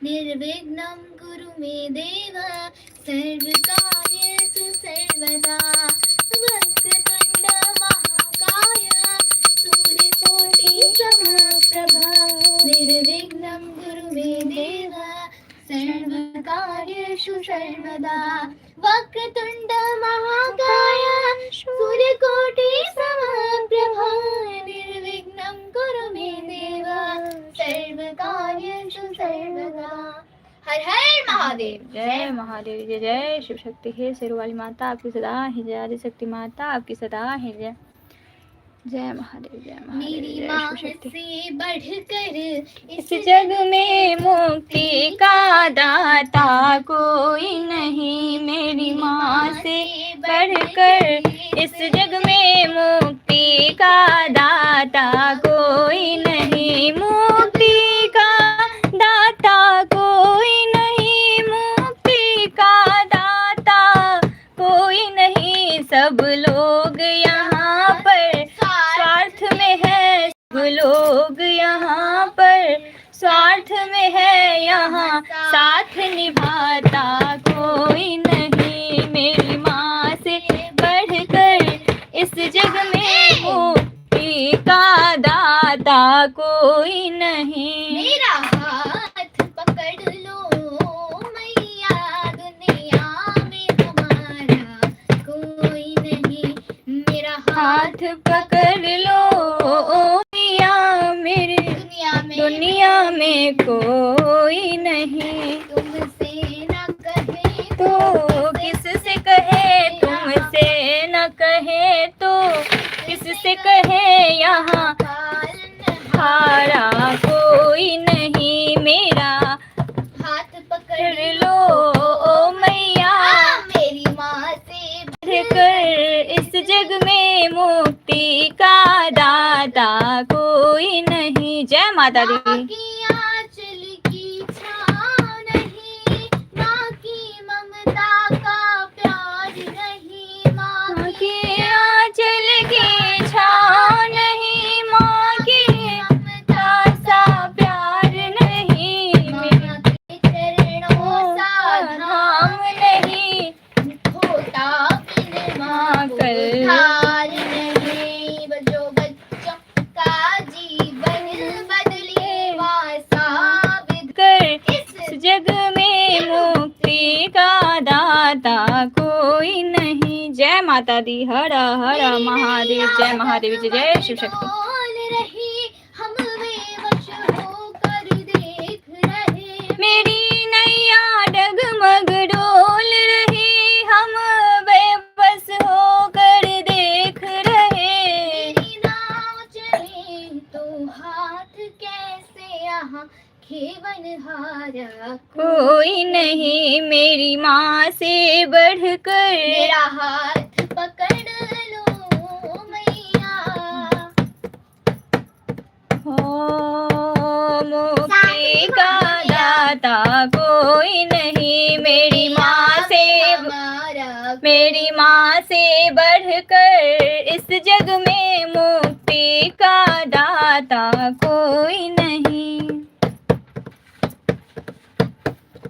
निर्विघ्नं कुरु मे देव सर्वकार्येषु सर्वदा वक्रतुण्ड महाकाय सूर्यकोटि समप्रभा निर्विघ्नं कुरु मे देव सर्वकार्येषु सर्वदा वक्रतुण्ड महाकाय सूर्यकोटि समप्रभा निर्विघ्नं कुरु मे देव सर्वकार्येषु सर्वदा। हर हर महादेव। जय महादेव, जय जय शिव शक्ति। हे शेरवाली माता आपकी सदा है जय, आदि शक्ति माता आपकी सदा है जय। जय महादेव, जय महादेव। मेरी माँ से बढ़कर इस जग में मुक्ति का दाता कोई नहीं। मेरी माँ से बढ़कर इस जग में मुक्ति का दाता कोई नहीं। मुक्ति का दाता कोई नहीं, मुक्ति का दाता कोई नहीं। सब लोग यहाँ पर स्वार्थ में है, सब लोग यहाँ पर स्वार्थ में है। यहाँ साथ निभाता कोई नहीं। मेरी माँ से बढ़कर इस जग में मुक्ति का दाता कोई नहीं। मेरा हाथ पकड़ लो मैया, दुनिया में हमारा कोई नहीं। मेरा हाथ पकड़ लो मैया, मेरे दुनिया में कोई नहीं। तुमसे न कहे तो किससे कहे, तुमसे न कहे तो किससे कहे। यहाँ हारा कोई नहीं। मेरा हाथ पकड़ लो ओ मैया, मेरी माँ से बढ़कर इस जग में मुक्ति का दाता कोई नहीं। जय माता दी। की आंचल की छाँव नहीं, माँ की ममता का प्यार नहीं। माँ की आंचल की छाँव नहीं, माँ की ममता सा प्यार नहीं। माँ के चरणों सा धाम नहीं, होता बिन माँ कल हार नहीं। जो बच्चों का जीवन बदले वासाविद कर इस जग में मुक्ति का दाता कोई नहीं। जय माता दी। हर हर महादेव। जय महादेव, जय जय शिव शक्ति। रही हम बेवश होकर देख रहे। मेरी नैया डगमग डोल रही, हम बेबस होकर देख रहे। मेरी नाव चले तो हाथ कैसे यहाँ खेवन हारा कोई नहीं। मेरी माँ से बढ़कर मेरा हाथ पकड़ लो मैया। मुक्ति का दाता कोई नहीं। मेरी माँ से बढ़कर इस जग में मुक्ति का दाता कोई नहीं।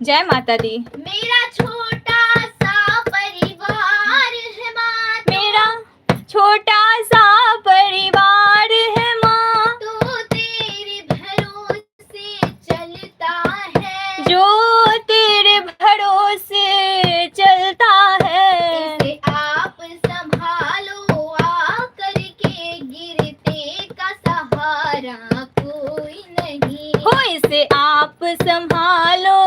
जय माता दी। मेरा छोटा सा परिवार है माँ, मेरा छोटा सा परिवार है माँ, तो तेरे भरोसे चलता है। जो तेरे भरोसे चलता है। इसे आप संभालो आकर के, गिरते का सहारा कोई नहीं। हो इसे आप संभालो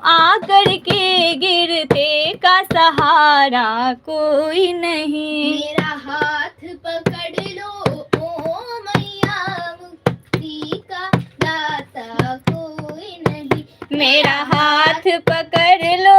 आकर के, गिरते का सहारा कोई नहीं। मेरा हाथ पकड़ लो ओ मैया, मुक्ति का दाता कोई नहीं। मेरा हाथ पकड़ लो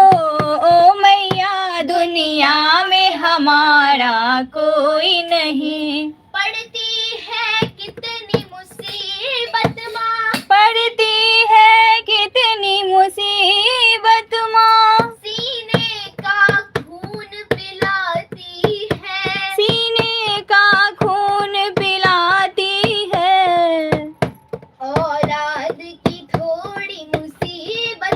ओ मैया, दुनिया में हमारा कोई नहीं। पड़ती है कितनी मुसीबत माँ, पड़ती है कितनी मुसीबत माँ, सीने का खून पिलाती है। सीने का खून पिलाती है। औलाद की थोड़ी मुसीबत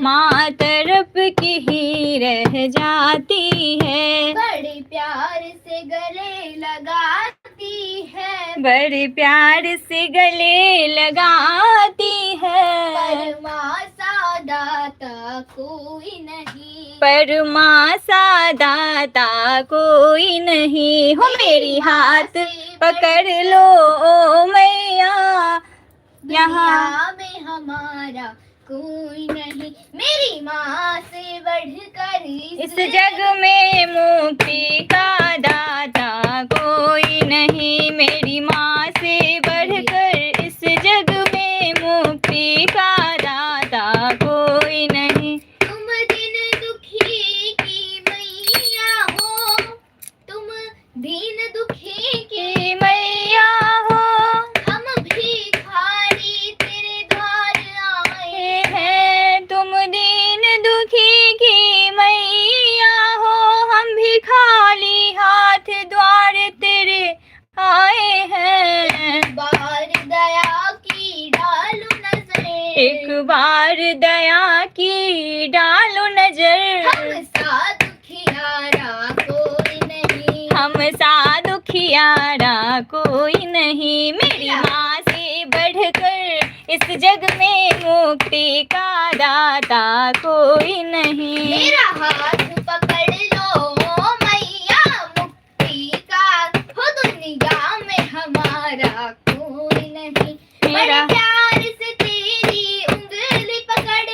माँ तरफ की ही रह जाती है। बड़े प्यार से गले लगाती है, बड़े प्यार से गले लगाती है। पर माँ सा दाता कोई नहीं, पर माँ सा दाता कोई नहीं। हो मेरी हाथ पकड़ लो ओ मैया, यहाँ दुनिया में हमारा कोई नहीं, मेरी माँ से बढ़कर इस जग में मुक्ति का दाता कोई नहीं। मेरी माँ से बढ़कर इस जग में मुक्ति का दाता कोई नहीं। तुम दिन दुखी की मैया हो, तुम दीन दुखी की कि मैया हो, हम भिखारी तेरे द्वार आए है तुम दीन दुखी की मैया हो, हम भी खाली हाथ द्वार तेरे आए हैं। बार दया की डालो नजरें, एक बार दया की डालो नजर। हम सा दुखियारा कोई नहीं, हम सा दुखियारा कोई नहीं। मेरी माँ से बढ़कर इस जग में मुक्ति का दाता कोई नहीं। मेरा हाथ पकड़ लो मैया, मुक्ति का हो दुनिया में हमारा कोई नहीं। मेरा बड़े प्यार से तेरी उंगली पकड़,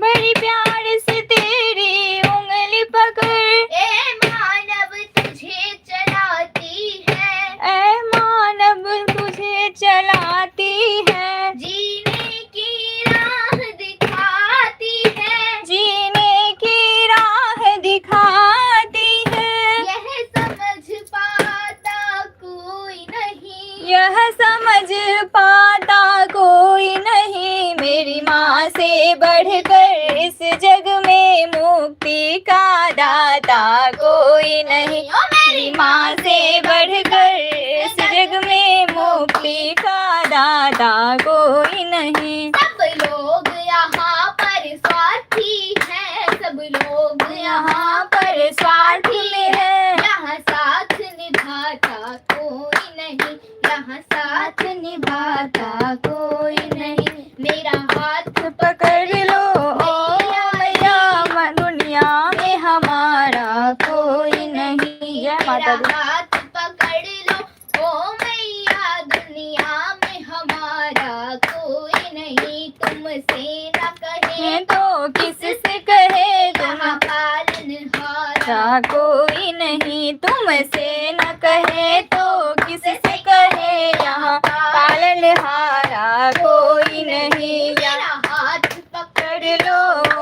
बड़ी प्यार से तेरी उंगली पकड़, ए मानव तुझे चलाती है, ऐ मानव तुझे चलाती है। जीने की राह दिखाती है, जीने की राह दिखाती है। यह समझ पाता कोई नहीं, यह समझ पाता कोई नहीं। मेरी माँ से बढ़कर इस जग में मुक्ति का दाता कोई नहीं। ओ मेरी माँ से बढ़कर इस जग में मुक्ति का दाता कोई नहीं। सब लोग यहाँ पर स्वार्थी हैं, सब लोग यहाँ पर स्वार्थ में है, यहाँ साथ निभाता कोई नहीं, यहाँ साथ निभाता कोई नहीं। मेरा हाथ पकड़ लो ओ मैया, दुनिया में हमारा कोई नहीं। जय माता दी। मेरा हाथ पकड़ लो ओ मैया, दुनिया में हमारा कोई नहीं। तुमसे न कहे तो किससे कहे तुम यहाँ पालनहारा, सा कोई नहीं। तुमसे न कहे तो किससे कहे, यहाँ पालनहारा कोई नहीं। मेरा हाथ पकड़ लो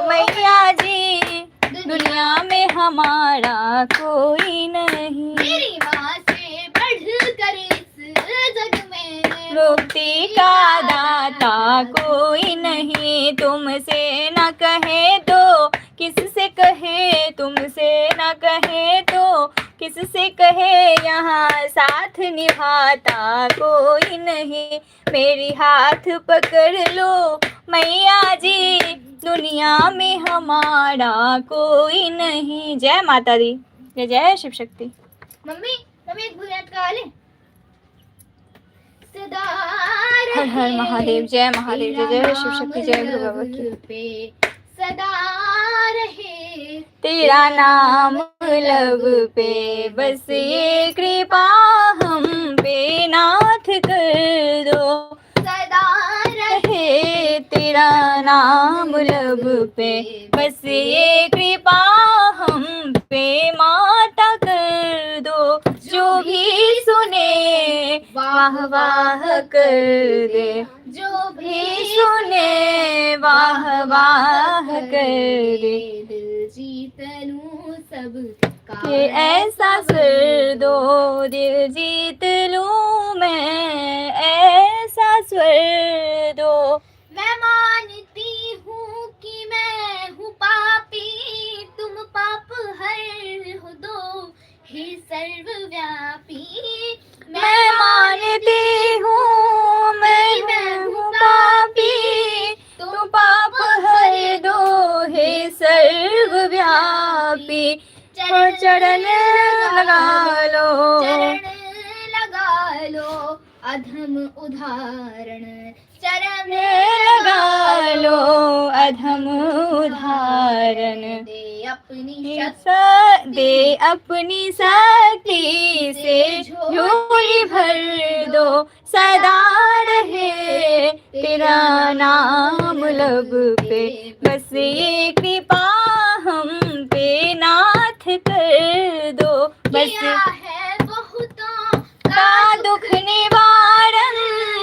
मैया जी, दुनिया में हमारा कोई नहीं। मेरी माँ से बढ़कर इस जग में मुक्ति का दाता कोई नहीं। तुमसे न कहे तो किससे कहे, तुमसे न कहे तो किससे कहे, यहाँ साथ निभाता कोई नहीं। मेरी हाथ पकड़ लो मैया जी, दुनिया में हमारा कोई नहीं। जय माता दी। जय जय शिव शक्ति। मम्मी मम्मी एक भुयात गा ले। सदा हर हर महादेव। जय महादेव। जय जय शिव शक्ति। जय गुरु बाबा की। पे सदा रहे तेरा नाम लब पे, बस ये कृपा हम पे नाथ कर दो। सदा रहे रहे तेरा नाम लब पे, बस ये कृपा हम पे माता कर दो। जो भी सुने वाह वाह कर दे, जो भी सुने वाह वाह कर दे। दिल जीत लूं सब कि ऐसा स्वर दो, दिल जीत लूं मैं, ऐसा स्वर दो। मैं मानती हूँ कि मैं हूँ पापी, तुम पाप हर हो दो हे सर्वव्यापी। मैं मानती हूँ मैं हूँ पापी, तू पाप हर दो चरण लगा लो, चरण लगा लो, अधम उदाहरण चरण लगा लो, अधम उदाहरण। दे अपनी दे अपनी शक्ति से झोली भर दो, सदा रहे तेरा नाम लब पे, बस ये कृपा हम पे नाथ कर दो, बस किया है बहुतों का दुख निवारण,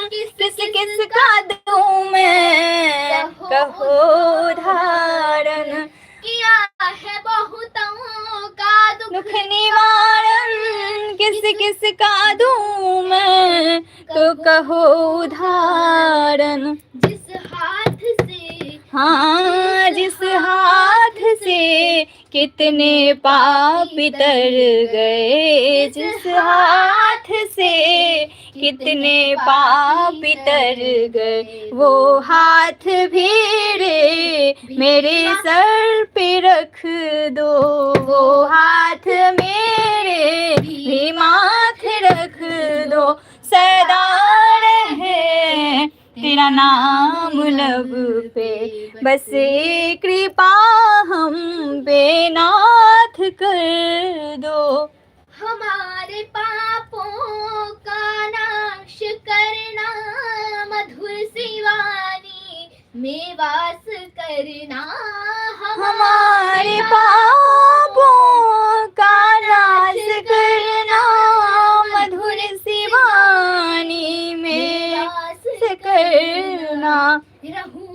किस किस का दूं मैं कहो धारण, किया है बहुतों का दुख निवारण, किस किस का दूं मैं तो कहो धारण। जिस हाथ से, हाँ जिस हाथ से कितने पापी तर गए, जिस हाथ से कितने पापी तर गए, वो हाथ भी रे मेरे सर पे रख दो, वो हाथ मेरे भी माथे रख दो, सदा रहे तेरा नाम लब पे, बस ये कृपा हम पे नाथ कर दो। हमारे पापों का नाश करना, मधुर शिवानी में वास करना, हमारे पापों का नाश करना, मधुर शिवानी में वास करना, रहूं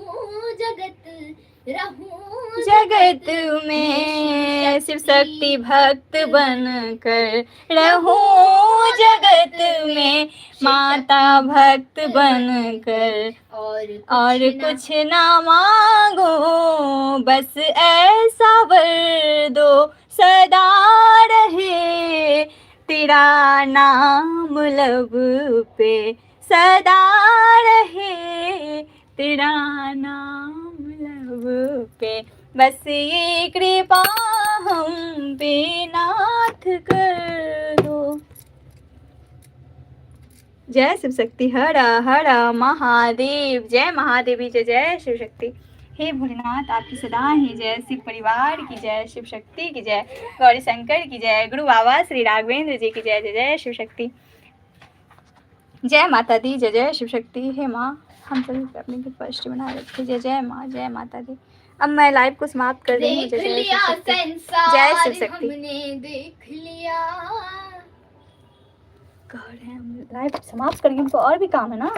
जगत में शिव शक्ति भक्त बनकर रहूं, जगत में माता भक्त बनकर, और कुछ ना मांगो बस ऐसा वर दो, सदा रहे तेरा नाम लब पे, सदा रहे तेरा नाम लब पे, बस ये कृपा हम पे नाथ कर दो। जय शिव शक्ति, हर हर महादेव, जय महादेवी, जय जय शिव शक्ति। हे भोलेनाथ आपकी सदा ही जय, शिव परिवार की जय, शिव शक्ति की जय, गौरी शंकर की जय, गुरु बाबा श्री राघवेंद्र जी की जय, जय जय शिव शक्ति। जय माता दी, जय जय शिव शक्ति। हे माँ हम सभी पे अपनी कृपा दृष्टि बनाए रखे, जय जय माँ, जय माता दी। अब मैं लाइव को समाप्त कर रही हूँ। जय जय शिव शक्ति, जय शिव शक्ति। हमने देख लिया, लाइव समाप्त करेंगे, हमको और भी काम है ना।